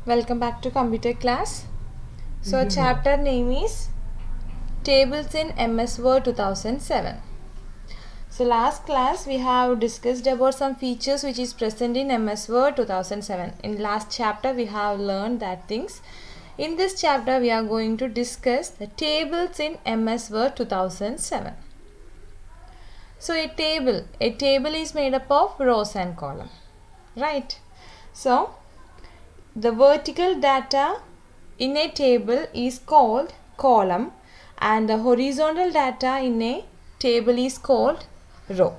Welcome back to computer class. So chapter name is Tables in MS Word 2007. So last class we have discussed about some features which is present in MS Word 2007. In last chapter we have learned that things. In this chapter we are going to discuss the tables in MS Word 2007. So a table is made up of rows and column, right? So the vertical data in a table is called column and the horizontal data in a table is called row.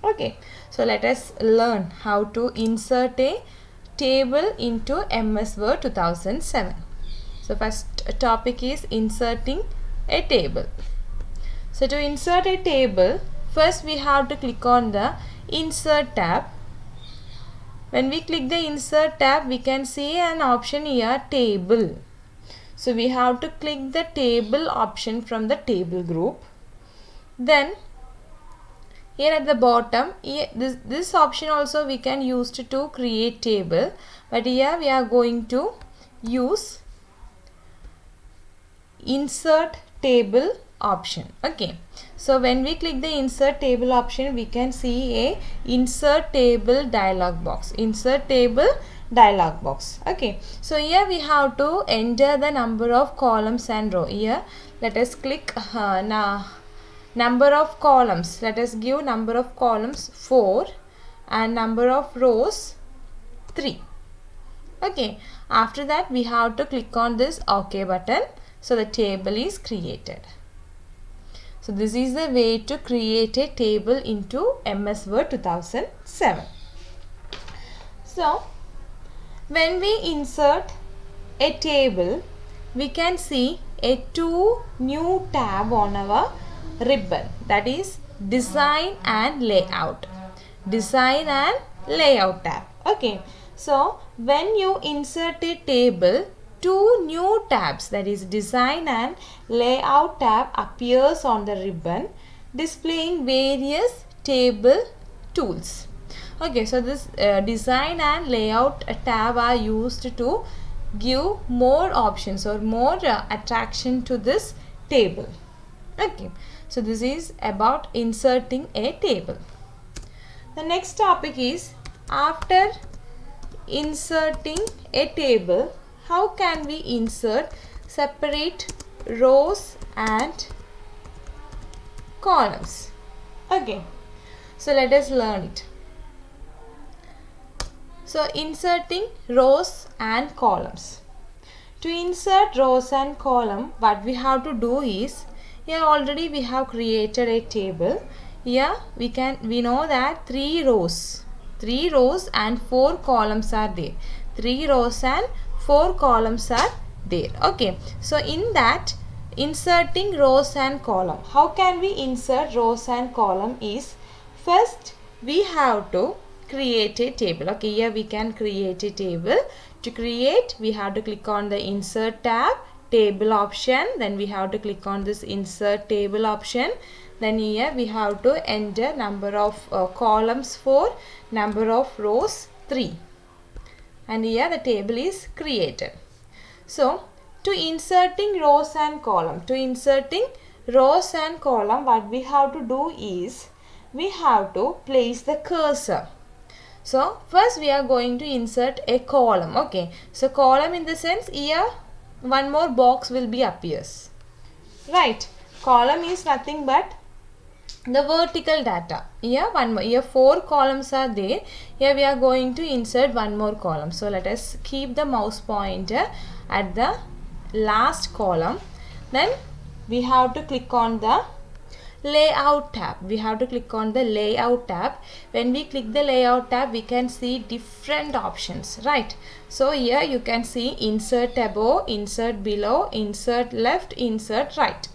Okay, so let us learn how to insert a table into MS Word 2007. So first topic is inserting a table. So to insert a table, first we have to click on the insert tab. When we click the insert tab, we can see an option here, table. So we have to click the table option from the table group. Then here at the bottom, this option also we can use to create table. But here we are going to use insert table option. Okay, so when we click the insert table option, we can see a insert table dialog box. Okay, so here we have to enter the number of columns and row. Here let us click number of columns. Let us give number of columns 4 and number of rows 3. Okay, after that we have to click on this OK button. So the table is created. So this is the way to create a table into MS Word 2007. So when we insert a table, we can see a two new tab on our ribbon, that is design and layout. Design and layout tab. Okay, so when you insert a table, two new tabs, that is design and layout tab, appears on the ribbon displaying various table tools. Okay, so this design and layout tab are used to give more options or more attraction to this table. Okay, so this is about inserting a table. The next topic is, after inserting a table, how can we insert separate rows and columns? Okay, so let us learn it. So inserting rows and columns. To insert rows and column, what we have to do is, here already we have created a table. Here we know that 3 rows and 4 columns are there. 3 rows and 4 columns are there. Okay, so in that, inserting rows and column, how can we insert rows and column is, first we have to create a table. Okay, here we can create a table. To create, we have to click on the insert tab, table option, then we have to click on this insert table option. Then here we have to enter number of columns 4, number of rows 3, and here the table is created. So to inserting rows and column, what we have to do is, we have to place the cursor. So first we are going to insert a column. Okay, so column in the sense, here one more box will be appears, right? Column is nothing but the vertical data. Here 4 columns are there. Here we are going to insert one more column. So let us keep the mouse pointer at the last column. Then we have to click on the layout tab. When we click the layout tab, we can see different options, right? So here you can see insert above, insert below, insert left, insert right.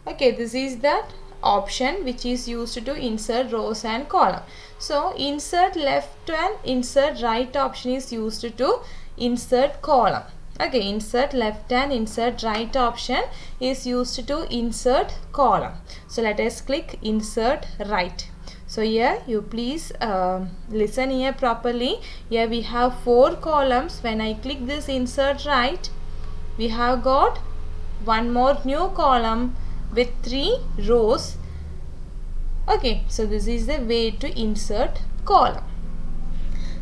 Okay, this is the option which is used to insert rows and column. So insert left and insert right option is used to insert column. Okay, insert left and insert right option is used to insert column. So let us click insert right. So here you please listen here properly. Here we have 4 columns. When I click this insert right, we have got one more new column with 3 rows. Okay, so this is the way to insert column.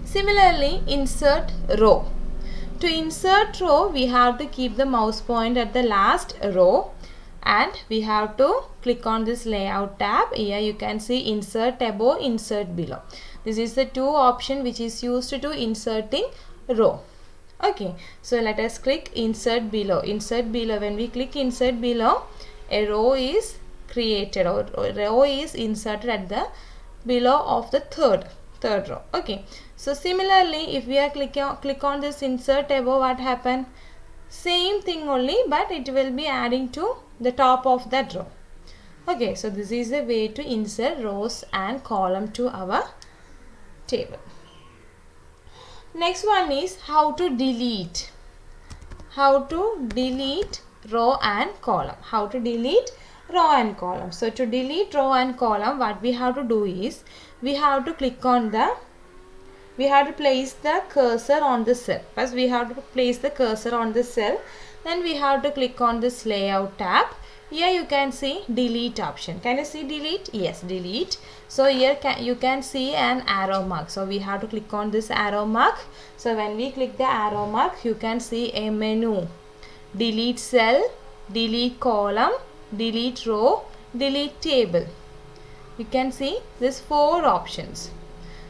Similarly, insert row. To insert row, we have to keep the mouse point at the last row and we have to click on this layout tab. Here you can see insert above, insert below. This is the 2 option which is used to inserting row. Okay, so let us click insert below. Insert below, when we click insert below, a row is created or row is inserted at the below of the third row. Okay, so similarly if we are click on this insert above, what happen? Same thing only, but it will be adding to the top of that row. Okay, so this is the way to insert rows and column to our table. Next one is how to delete. How to delete row and column. How to delete row and column. So to delete row and column, what we have to do is we have to click on we have to place the cursor on the cell. First we have to place the cursor on the cell, then we have to click on this layout tab. Here you can see delete option. Can you see delete? Yes, delete. So here you can see an arrow mark. So we have to click on this arrow mark. So when we click the arrow mark, you can see a menu. Delete cell, delete column, delete row, delete table. You can see these 4 options.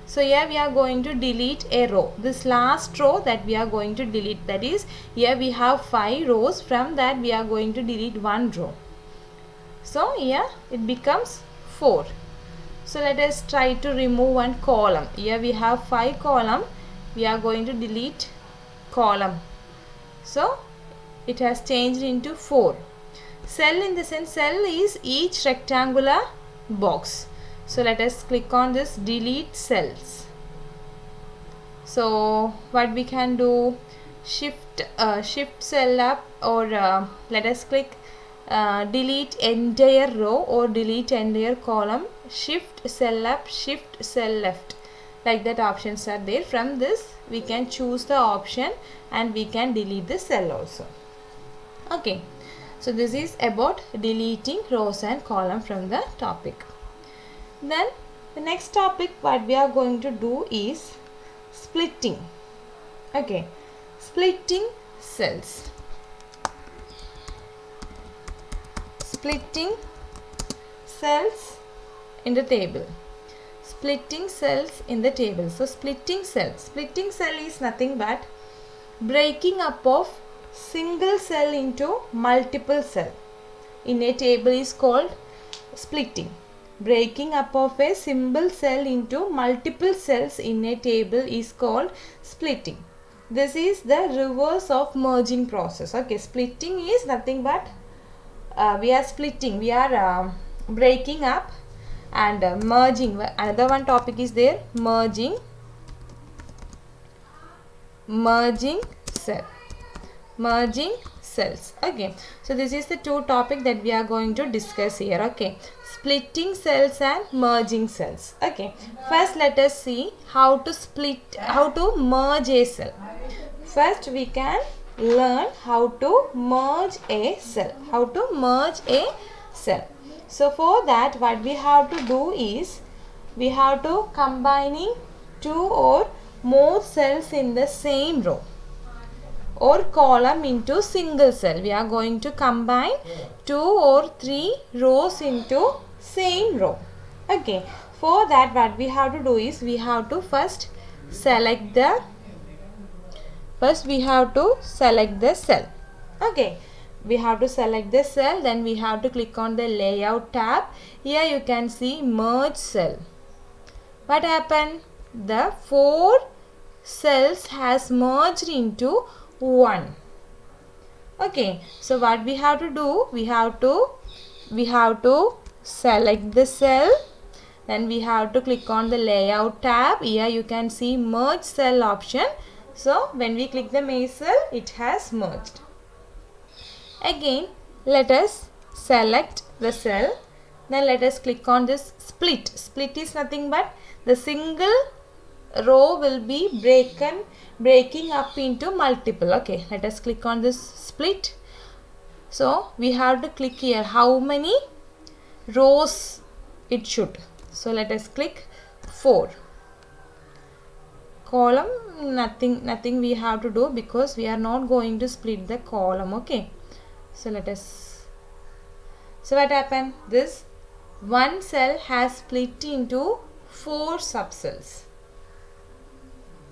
So here we are going to delete a row. This last row that we are going to delete, that is here we have 5 rows. From that we are going to delete 1 row. So here it becomes 4. So let us try to remove one column. Here we have 5 column. We are going to delete column. So it has changed into 4. Cell, in the sense cell is each rectangular box. So let us click on this delete cells. So what we can do, shift cell up, or let us click delete entire row or delete entire column, shift cell up, shift cell left, like that options are there. From this we can choose the option and we can delete the cell also. Okay, so this is about deleting rows and column from the topic. Then the next topic what we are going to do is splitting. Okay, splitting cells. Splitting cells in the table. Splitting cells in the table. So splitting cell. Splitting cell is nothing but breaking up of single cell into multiple cell. In a table is called splitting. Breaking up of a single cell into multiple cells in a table is called splitting. This is the reverse of merging process. Okay, splitting is nothing but we are splitting, we are breaking up, and merging. Another one topic is there, merging cell, merging cells. Okay, so this is the 2 topic that we are going to discuss here. Okay, splitting cells and merging cells. Okay, first let us see how to merge a cell. First we can learn how to merge a cell. How to merge a cell. So for that what we have to do is we have to combining 2 or more cells in the same row or column into single cell. We are going to combine 2 or 3 rows into same row. Okay, for that what we have to do is we have to first select the cell. Okay, we have to select the cell, then we have to click on the layout tab. Here you can see merge cell. What happened? The 4 cells has merged into 1. Okay, so what we have to do, we have to select the cell, then we have to click on the layout tab. Here you can see merge cell option. So when we click the merge cell, it has merged. Again let us select the cell, Then let us click on this split. Split is nothing but the single row will be breaking up into multiple. Okay, let us click on this split. So we have to click here how many rows it should. So let us click 4. Column, nothing we have to do because we are not going to split the column. Okay, so let us, so what happened, this one cell has split into 4 subcells.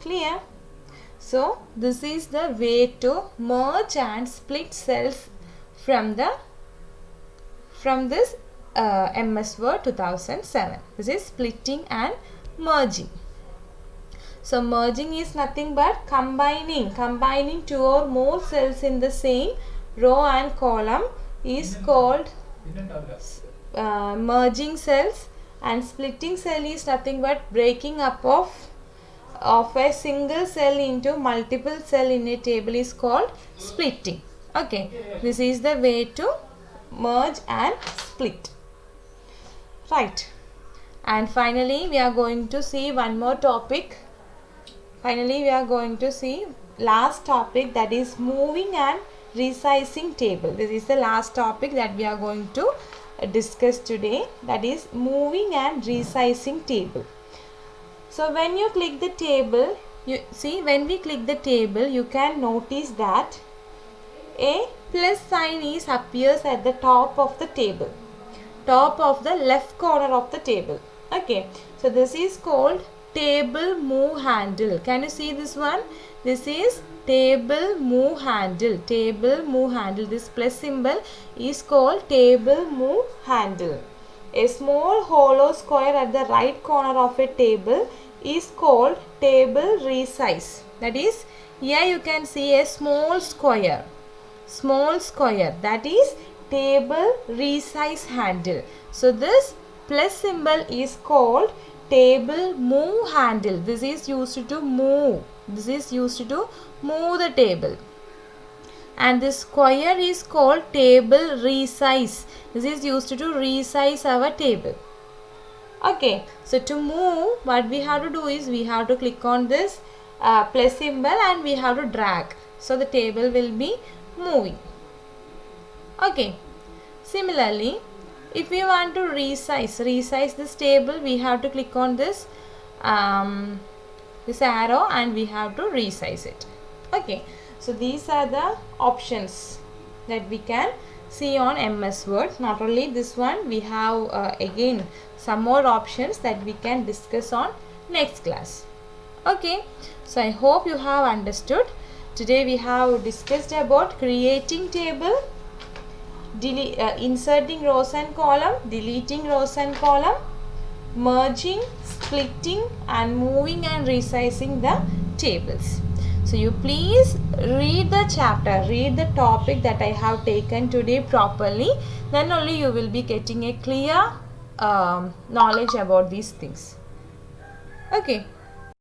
Clear? So this is the way to merge and split cells from this MS Word 2007. This is splitting and merging. So merging is nothing but combining 2 or more cells in the same row and column is called merging cells, and splitting cell is nothing but breaking up of a single cell into multiple cell in a table is called splitting. Okay, this is the way to merge and split. Right, and finally we are going to see one more topic. Finally we are going to see last topic, that is moving and resizing table. This is the last topic that we are going to discuss today, that is moving and resizing table. So when you click the table, you see when we click the table, you can notice that a plus sign appears at the top of the table, top of the left corner of the table. Okay, so this is called table move handle. Can you see this one? This is table move handle. Table move handle. This plus symbol is called table move handle. A small hollow square at the right corner of a table is called table resize. That is, here you can see a small square, that is table resize handle. So this plus symbol is called table move handle. This is used to move. This is used to move the table. And this square is called table resize. This is used to resize our table. Okay, so to move, what we have to do is we have to click on this plus symbol and we have to drag. So the table will be moving. Okay, similarly, if we want to resize this table, we have to click on this this arrow and we have to resize it. Okay, so these are the options that we can see on MS Word. Not only this one, we have again some more options that we can discuss on next class. Okay, so I hope you have understood. Today we have discussed about creating table, inserting rows and column, deleting rows and column, merging, splitting and moving and resizing the tables. So you please read the chapter, read the topic that I have taken today properly. Then only you will be getting a clear knowledge about these things. Okay.